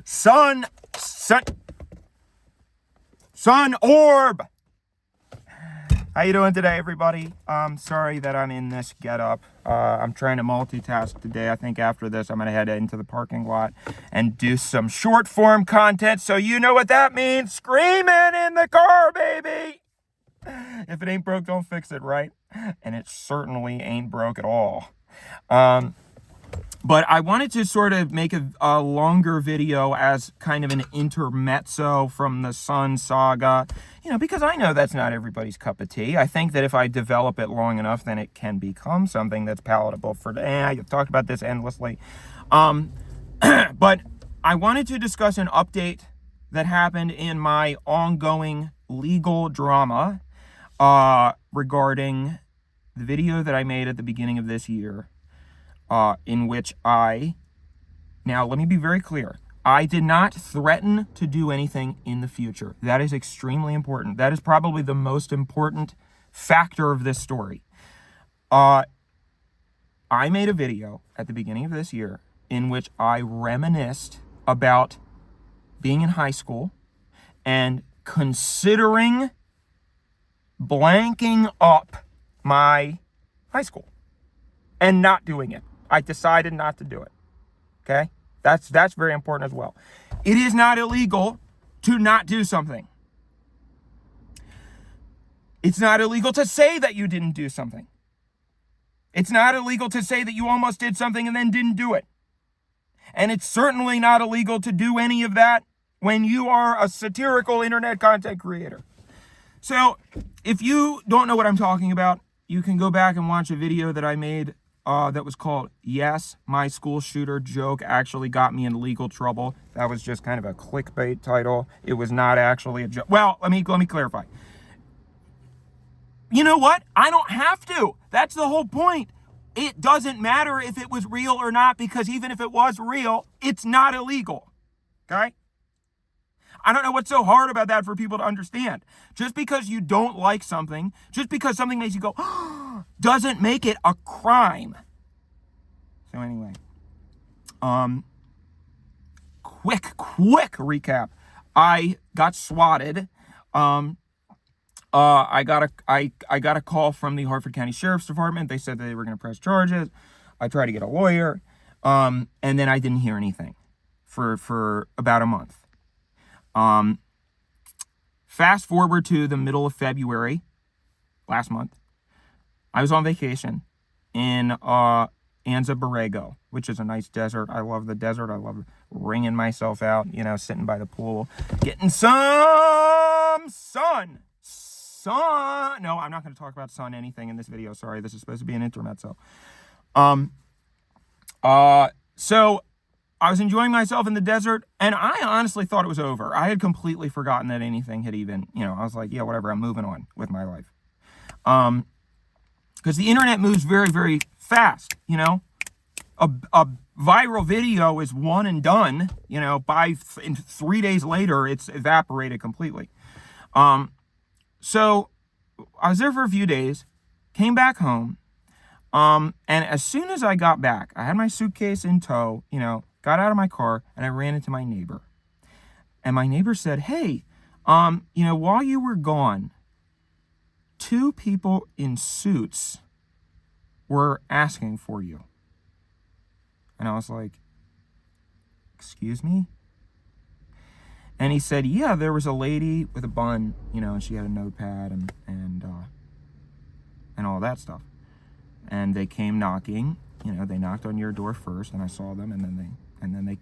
Sun orb. How you doing today, everybody? Sorry that I'm in this getup. I'm trying to multitask today. I think after this, I'm gonna head into the parking lot and do some short form content. So you know what that means? Screaming in the car, baby. If it ain't broke, don't fix it, right? And it certainly ain't broke at all. But I wanted to sort of make a longer video as kind of an intermezzo from the Sun saga, because I know that's not everybody's cup of tea. I think that if I develop it long enough, then it can become something that's palatable for, I've talked about this endlessly. But I wanted to discuss an update that happened in my ongoing legal drama regarding the video that I made at the beginning of this year. In which now let me be very clear, I did not threaten to do anything in the future. That is extremely important. That is probably the most important factor of this story. I made a video at the beginning of this year in which I reminisced about being in high school and considering blanking up my high school and not doing it. I decided not to do it. Okay? That's very important as well. It is not illegal to not do something. It's not illegal to say that you didn't do something. It's not illegal to say that you almost did something and then didn't do it. And it's certainly not illegal to do any of that when you are a satirical internet content creator. So, if you don't know what I'm talking about, you can go back and watch a video that I made that was called "Yes, My School Shooter Joke Actually Got Me in Legal Trouble." That was just kind of a clickbait title. It was not actually a joke. Well, let me clarify. You know what? I don't have to. That's the whole point. It doesn't matter if it was real or not, because even if it was real, it's not illegal. Okay? I don't know what's so hard about that for people to understand. Just because you don't like something, just because something makes you go, doesn't make it a crime. So anyway, quick recap. I got swatted. I got a call from the Harford County Sheriff's Department. They said that they were going to press charges. I tried to get a lawyer, and then I didn't hear anything for about a month. Fast forward to the middle of February last month. I was on vacation in Anza Borrego, which is a nice desert. I love the desert. I love wringing myself out, sitting by the pool, getting some sun. No, I'm not going to talk about sun anything in this video. Sorry, this is supposed to be an intermezzo. So I was enjoying myself in the desert, and I honestly thought it was over. I had completely forgotten that anything had even, I was like, yeah, whatever, I'm moving on with my life. Because the internet moves very, very fast, A viral video is one and done, in 3 days later, it's evaporated completely. So I was there for a few days, came back home, and as soon as I got back, I had my suitcase in tow, got out of my car, and I ran into my neighbor. And my neighbor said, hey, while you were gone, 2 people in suits were asking for you. And I was like, excuse me? And he said, yeah, there was a lady with a bun, and she had a notepad and all that stuff. And they came knocking, they knocked on your door first, and I saw them, and then they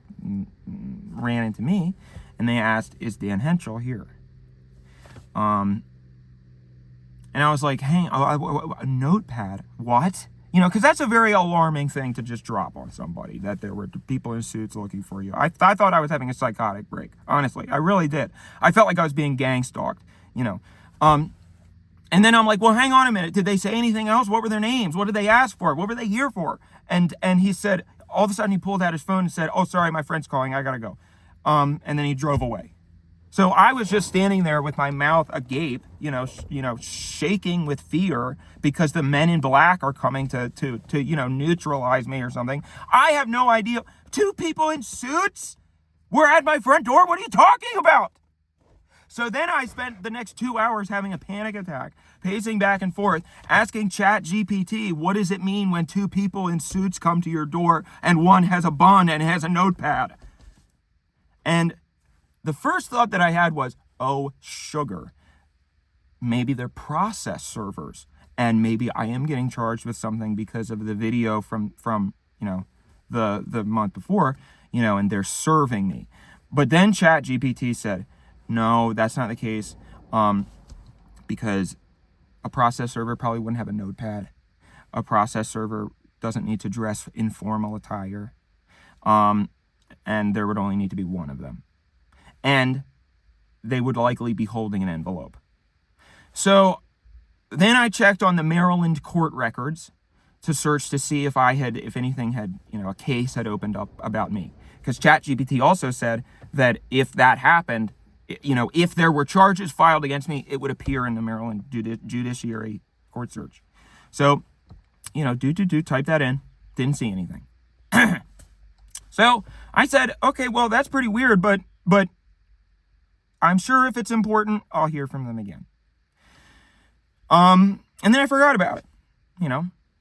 ran into me, and they asked, is Dan Henschel here? And I was like, hey, a notepad, what? Because that's a very alarming thing to just drop on somebody, that there were people in suits looking for you. I thought I was having a psychotic break, honestly. I really did. I felt like I was being gang stalked, And then I'm like, well, hang on a minute. Did they say anything else? What were their names? What did they ask for? What were they here for? And he said, all of a sudden he pulled out his phone and said, oh, sorry, my friend's calling. I got to go. And then he drove away. So I was just standing there with my mouth agape, shaking with fear because the men in black are coming to neutralize me or something. I have no idea. 2 people in suits were at my front door. What are you talking about? So then I spent the next 2 hours having a panic attack, pacing back and forth, asking ChatGPT, what does it mean when 2 people in suits come to your door and one has a bun and has a notepad? And the first thought that I had was, oh, sugar. Maybe they're process servers, and maybe I am getting charged with something because of the video from the month before, and they're serving me. But then ChatGPT said, no, that's not the case, because a process server probably wouldn't have a notepad. A process server doesn't need to dress in formal attire, and there would only need to be one of them. And they would likely be holding an envelope. So then I checked on the Maryland court records to search to see if anything had, a case had opened up about me. Because ChatGPT also said that if that happened, if there were charges filed against me, it would appear in the Maryland Judiciary Court Search. So, type that in. Didn't see anything. So I said, okay, well, that's pretty weird, but I'm sure if it's important, I'll hear from them again. And then I forgot about it.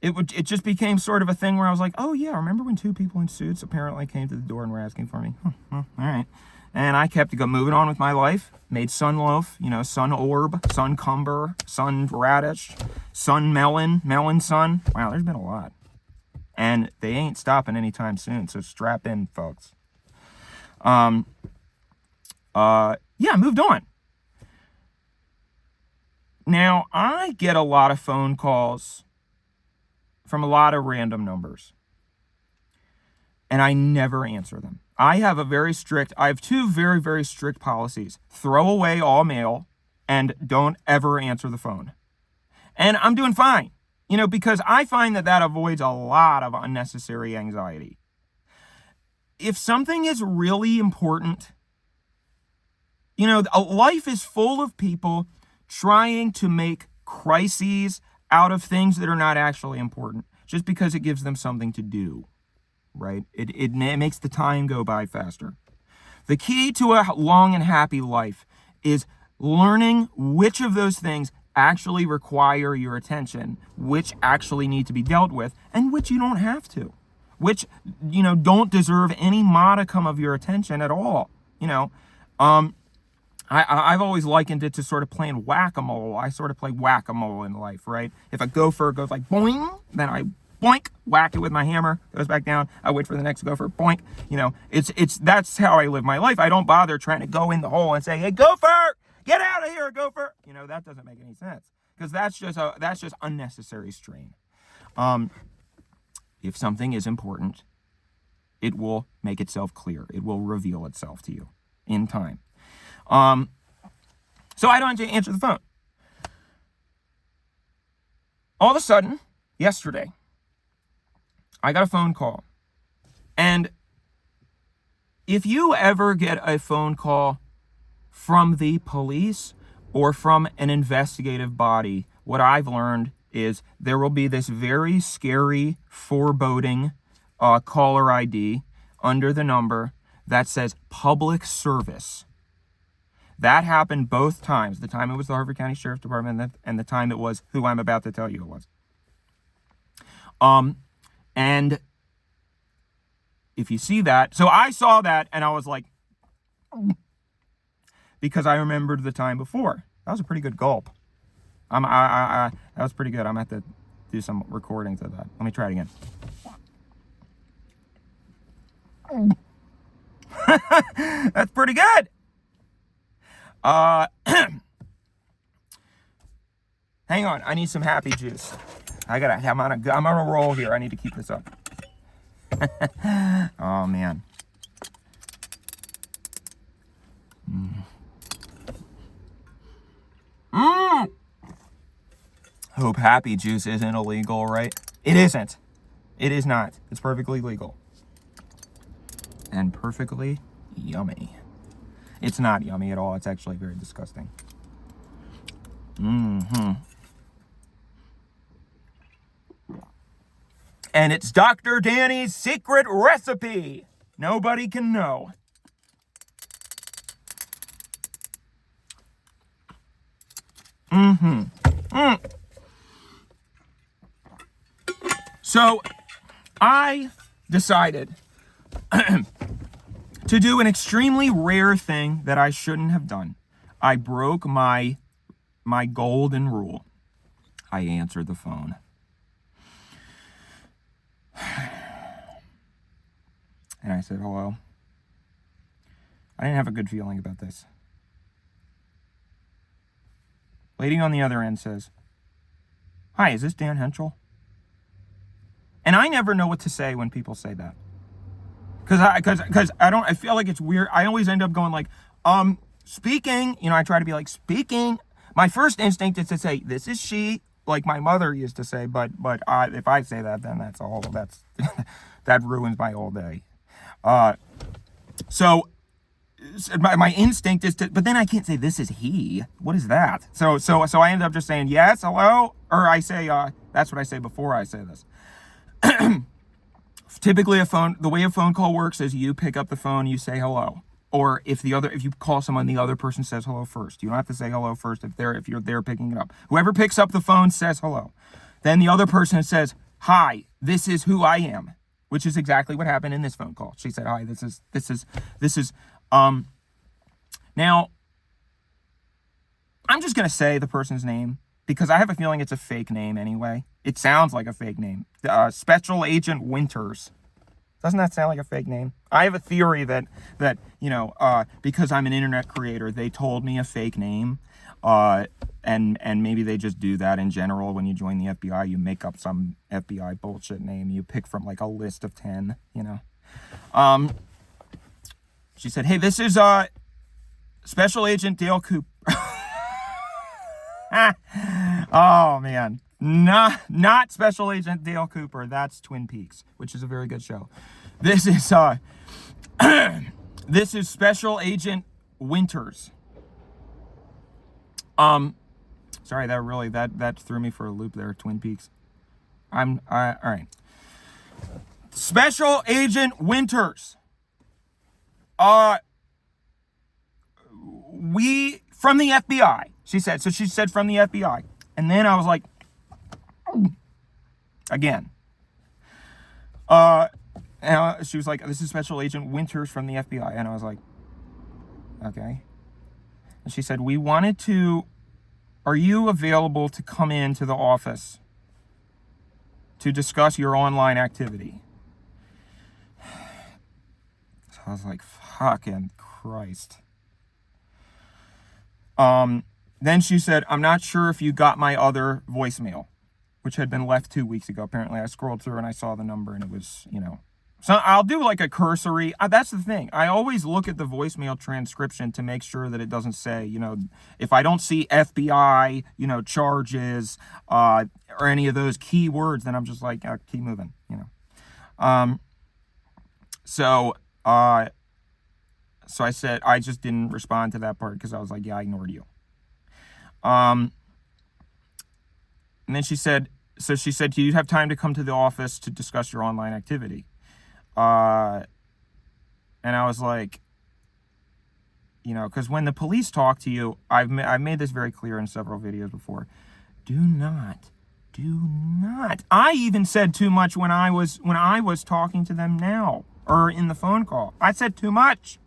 It just became sort of a thing where I was like, oh yeah, remember when 2 people in suits apparently came to the door and were asking for me? All right. And I kept moving on with my life. Made sun loaf, sun orb, sun cumber, sun radish, sun melon, melon sun. Wow, there's been a lot. And they ain't stopping anytime soon, so strap in, folks. Moved on. Now, I get a lot of phone calls from a lot of random numbers, and I never answer them. I have 2 very, very strict policies. Throw away all mail and don't ever answer the phone. And I'm doing fine, because I find that avoids a lot of unnecessary anxiety. If something is really important, life is full of people trying to make crises out of things that are not actually important, just because it gives them something to do, right? It makes the time go by faster. The key to a long and happy life is learning which of those things actually require your attention, which actually need to be dealt with, and which you don't have to, which, don't deserve any modicum of your attention at all, I've always likened it to sort of playing whack-a-mole. I sort of play whack-a-mole in life, right? If a gopher goes like boing, then I boink, whack it with my hammer, goes back down. I wait for the next gopher, boink. That's how I live my life. I don't bother trying to go in the hole and say, hey, gopher, get out of here, gopher. That doesn't make any sense, because that's just unnecessary strain. If something is important, it will make itself clear. It will reveal itself to you in time. So I don't answer the phone. All of a sudden, yesterday, I got a phone call. And if you ever get a phone call from the police or from an investigative body, what I've learned is there will be this very scary, foreboding caller ID under the number that says public service. That happened both times. The time it was the Harford County Sheriff's Department and the time it was who I'm about to tell you it was. And if you see that, so I saw that and I was like, because I remembered the time before. That was a pretty good gulp. That was pretty good. I'm going to have to do some recordings of that. Let me try it again. That's pretty good. Hang on, I need some happy juice. I'm on a roll here. I need to keep this up. Oh man. Hope happy juice isn't illegal, right? It isn't. It is not. It's perfectly legal. And perfectly yummy. It's not yummy at all. It's actually very disgusting. And it's Dr. Danny's secret recipe. Nobody can know. So I decided to do an extremely rare thing that I shouldn't have done. I broke my golden rule. I answered the phone. And I said, hello. I didn't have a good feeling about this. Lady on the other end says, hi, is this Dan Henschel? And I never know what to say when people say that. Because I feel like it's weird. I always end up going like, speaking, I try to be like, speaking. My first instinct is to say, this is she, like my mother used to say, but if I say that, then that ruins my whole day. So my instinct is to, but then I can't say this is he. What is that? So I end up just saying yes, hello, or I say that's what I say before I say this. Typically the way a phone call works is you pick up the phone, you say hello, or if you call someone, the other person says hello first. You don't have to say hello first if you're there picking it up. Whoever picks up the phone says hello. Then the other person says, hi, this is who I am. Which is exactly what happened in this phone call. She said, hi, this is, now, I'm just going to say the person's name because I have a feeling it's a fake name anyway. It sounds like a fake name. Special Agent Winters. Doesn't that sound like a fake name? I have a theory that because I'm an internet creator, they told me a fake name. And maybe they just do that in general. When you join the FBI, you make up some FBI bullshit name you pick from like a list of 10, She said, hey, this is Special Agent Dale Cooper. Oh man, not Special Agent Dale Cooper. That's Twin Peaks, which is a very good show. This is this is Special Agent Winters. Sorry, that threw me for a loop there, Twin Peaks. All right. Special Agent Winters. We, from the FBI, she said. So she said from the FBI. And then I was like, again. And she was like, this is Special Agent Winters from the FBI. And I was like, okay. And she said, are you available to come into the office to discuss your online activity? So I was like, fucking Christ. Then she said, I'm not sure if you got my other voicemail, which had been left 2 weeks ago. Apparently I scrolled through and I saw the number and it was, So I'll do like a cursory, that's the thing. I always look at the voicemail transcription to make sure that it doesn't say, if I don't see FBI, charges, or any of those key words, then I'm just like, keep moving, So I said, I just didn't respond to that part because I was like, yeah, I ignored you. And then she said, do you have time to come to the office to discuss your online activity? And I was like, because when the police talk to you, I've made this very clear in several videos before. Do not. I even said too much when I was talking to them now, or in the phone call. I said too much.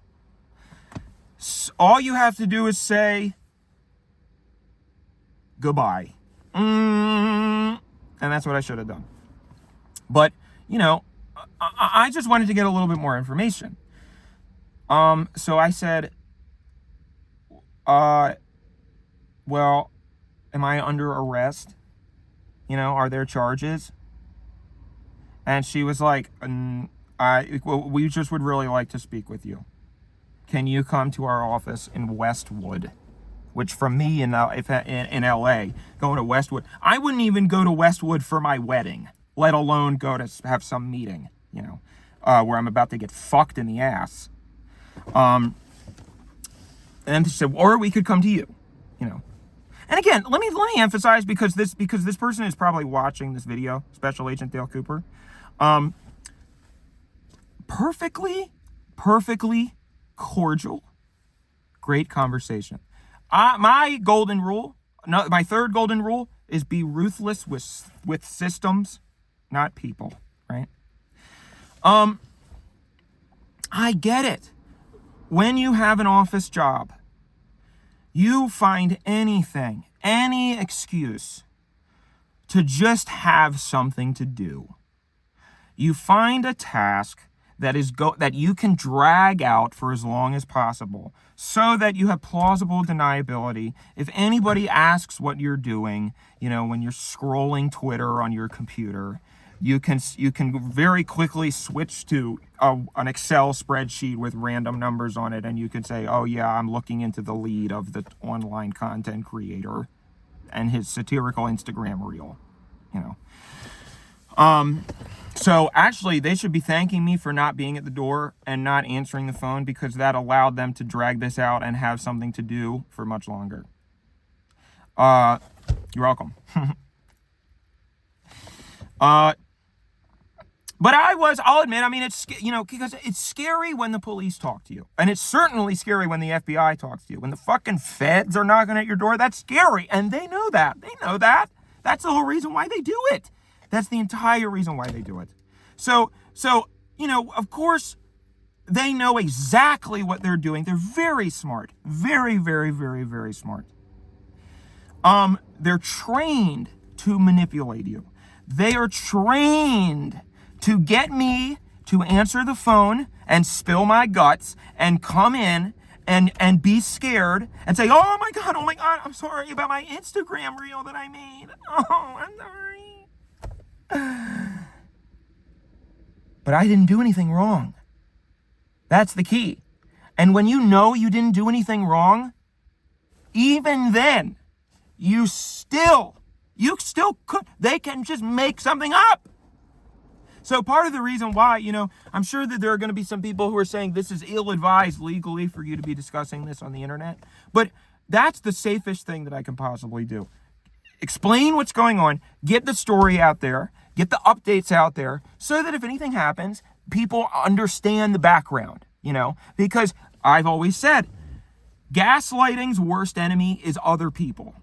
All you have to do is say goodbye. And that's what I should have done. But, I just wanted to get a little bit more information. So I said, well, am I under arrest? Are there charges? And she was like, we just would really like to speak with you. Can you come to our office in Westwood? Which from me in LA, going to Westwood, I wouldn't even go to Westwood for my wedding, let alone go to have some meeting, where I'm about to get fucked in the ass. And she said, or we could come to you, And again, let me emphasize, because this person is probably watching this video, Special Agent Dale Cooper. Perfectly perfectly cordial, great conversation. My golden rule, no, my third golden rule is be ruthless with systems, not people, right? I get it. When you have an office job, you find anything, any excuse to just have something to do. You find a task that you can drag out for as long as possible so that you have plausible deniability. If anybody asks what you're doing, when you're scrolling Twitter on your computer, you can very quickly switch to an Excel spreadsheet with random numbers on it, and you can say, oh yeah, I'm looking into the lead of the online content creator and his satirical Instagram reel, So actually, they should be thanking me for not being at the door and not answering the phone, because that allowed them to drag this out and have something to do for much longer. You're welcome. But I'll admit, it's, because it's scary when the police talk to you. And it's certainly scary when the FBI talks to you. When the fucking feds are knocking at your door, that's scary. And they know that. They know that. That's the whole reason why they do it. That's the entire reason why they do it. So, of course, they know exactly what they're doing. They're very smart. Very, very, very, very smart. They're trained to manipulate you. They are trained to get me to answer the phone and spill my guts and come in and be scared and say, oh my God, I'm sorry about my Instagram reel that I made. Oh, I'm sorry. But I didn't do anything wrong. That's the key. And when you know you didn't do anything wrong, even then, you still could, they can just make something up. So part of the reason why, I'm sure that there are going to be some people who are saying this is ill-advised legally for you to be discussing this on the internet. But that's the safest thing that I can possibly do. Explain what's going on, get the story out there, get the updates out there, so that if anything happens, people understand the background, because I've always said, gaslighting's worst enemy is other people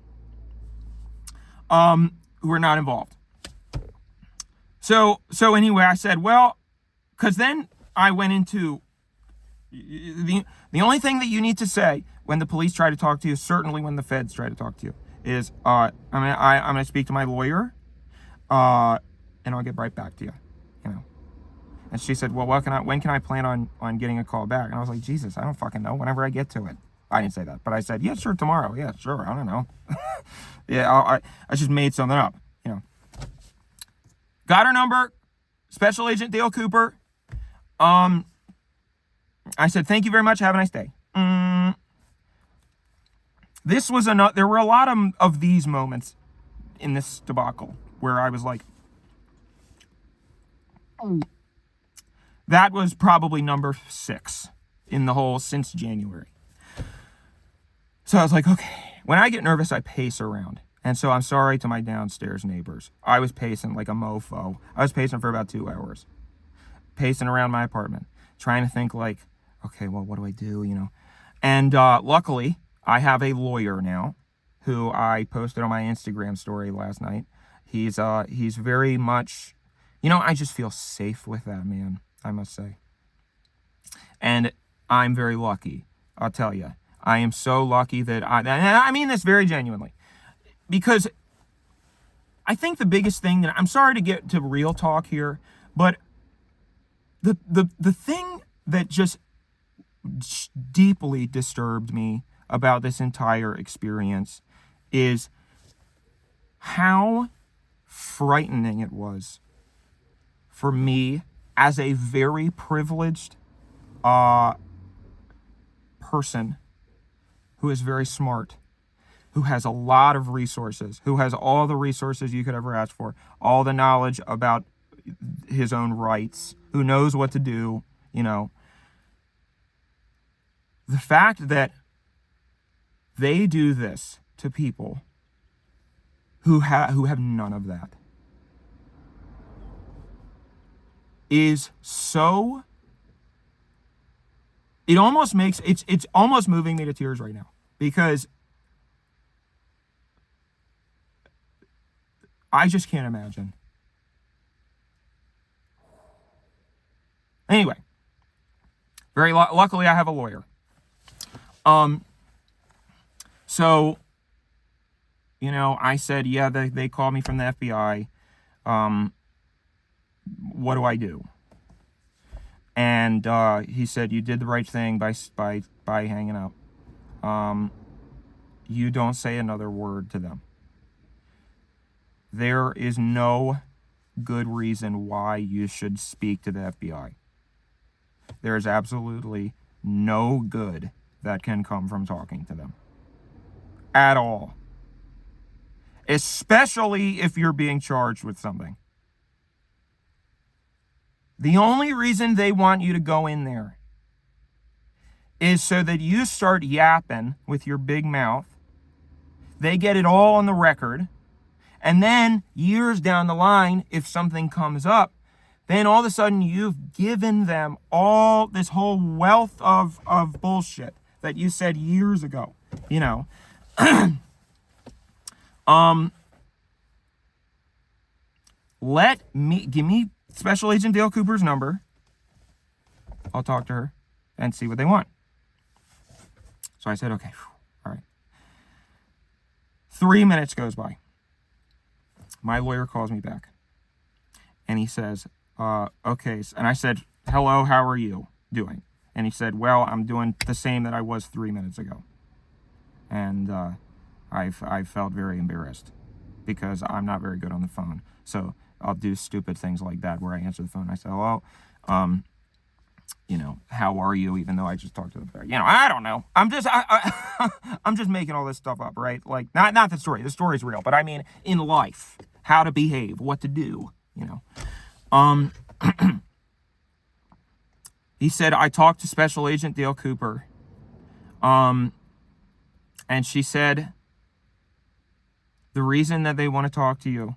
who are not involved. So anyway, I said, well, because then I went into the only thing that you need to say when the police try to talk to you, certainly when the feds try to talk to you, is I'm gonna speak to my lawyer, and I'll get right back to you, And she said, well, when can I plan on getting a call back? And I was like, Jesus, I don't fucking know. Whenever I get to it. I didn't say that, but I said, yeah, sure, tomorrow. Yeah, sure. I don't know. Yeah, I just made something up, Got her number, Special Agent Dale Cooper. I said, thank you very much. Have a nice day. This was there were a lot of these moments in this debacle where I was like, that was probably number 6 in the whole since January. So I was like, okay, when I get nervous, I pace around. And so I'm sorry to my downstairs neighbors. I was pacing like a mofo. I was pacing for about 2 hours. Pacing around my apartment, trying to think like, okay, well, what do I do, And luckily, I have a lawyer now who I posted on my Instagram story last night. He's very much, I just feel safe with that man, I must say. And I'm very lucky, I'll tell you. I am so lucky that I mean this very genuinely. Because I think the biggest thing that, I'm sorry to get to real talk here, but the thing that just deeply disturbed me about this entire experience is how frightening it was for me as a very privileged person who is very smart, who has a lot of resources, who has all the resources you could ever ask for, all the knowledge about his own rights, who knows what to do, The fact that they do this to people who have none of that is so it almost makes, it's almost moving me to tears right now, because I just can't imagine. Anyway, luckily I have a lawyer. So, you know, I said, yeah, they called me from the FBI. What do I do? And he said, you did the right thing by hanging up. You don't say another word to them. There is no good reason why you should speak to the FBI. There is absolutely no good that can come from talking to them. At all. Especially if you're being charged with something. The only reason they want you to go in there is so that you start yapping with your big mouth. They get it all on the record. And then years down the line, if something comes up, then all of a sudden you've given them all this whole wealth of bullshit that you said years ago, you know. Give me Special Agent Dale Cooper's number. I'll talk to her and see what they want. So I said, okay, all right. 3 minutes goes by. My lawyer calls me back. And he says, okay. And I said, hello, how are you doing? And he said, well, I'm doing the same that I was 3 minutes ago. And I felt very embarrassed because I'm not very good on the phone. So I'll do stupid things like that where I answer the phone. I say, hello, you know, how are you? Even though I just talked to the player. You know, I don't know. I'm just making all this stuff up, right? Like, not the story. The story's real. But I mean, in life, how to behave, what to do, you know. He said, I talked to Special Agent Dale Cooper. And she said, the reason that they want to talk to you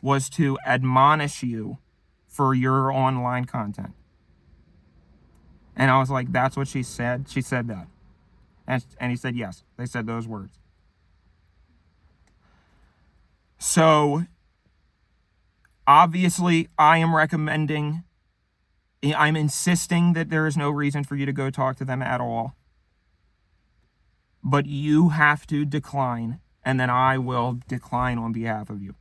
was to admonish you for your online content. And I was like, that's what she said? She said that. And he said, yes, they said those words. So, obviously, I'm insisting that there is no reason for you to go talk to them at all. But you have to decline, and then I will decline on behalf of you.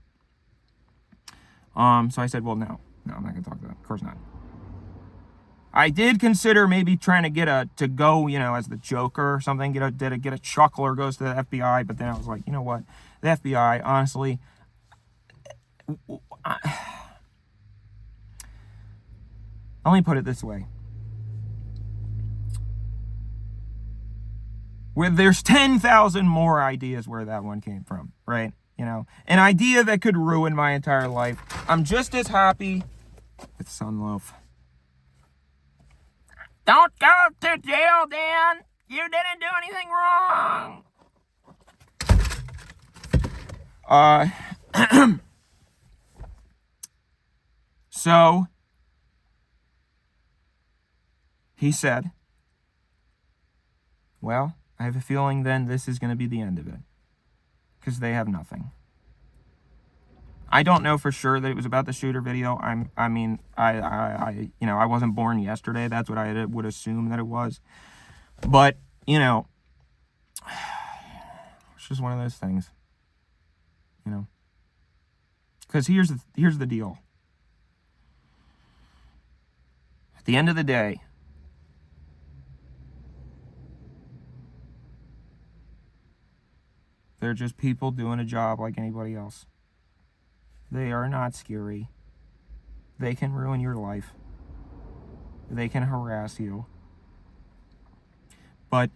So I said, well, no, I'm not going to talk to them. Of course not. I did consider maybe trying to get to go, you know, as the Joker or something, get a chuckler goes to the FBI, but then I was like, you know what, the FBI, honestly, let me put it this way. Where there's 10,000 more ideas where that one came from, right? You know, an idea that could ruin my entire life. I'm just as happy with Sunloaf. Don't go to jail, Dan. You didn't do anything wrong. So, he said, well, I have a feeling then this is going to be the end of it. Because they have nothing. I don't know for sure that it was about the shooter video. I mean, you know, I wasn't born yesterday. That's what I would assume that it was. But, you know, it's just one of those things. You know. Because here's the deal. At the end of the day, they're just people doing a job like anybody else. They are not scary. They can ruin your life. They can harass you. But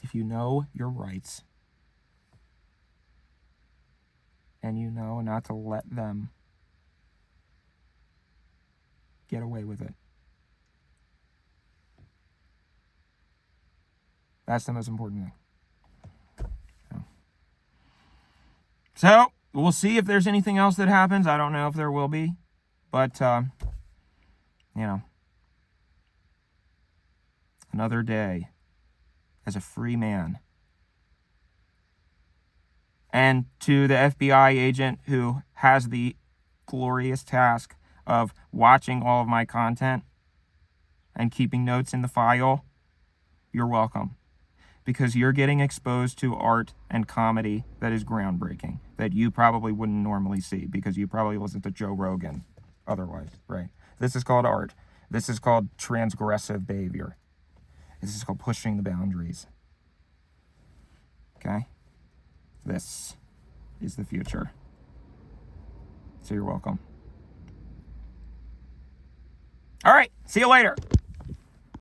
if you know your rights and you know not to let them get away with it, that's the most important thing. So, we'll see if there's anything else that happens. I don't know if there will be. But, you know, another day as a free man. And to the FBI agent who has the glorious task of watching all of my content and keeping notes in the file, you're welcome. Because you're getting exposed to art and comedy that is groundbreaking, that you probably wouldn't normally see because you probably listen to Joe Rogan otherwise, right? This is called art. This is called transgressive behavior. This is called pushing the boundaries. Okay? This is the future. So you're welcome. All right, see you later.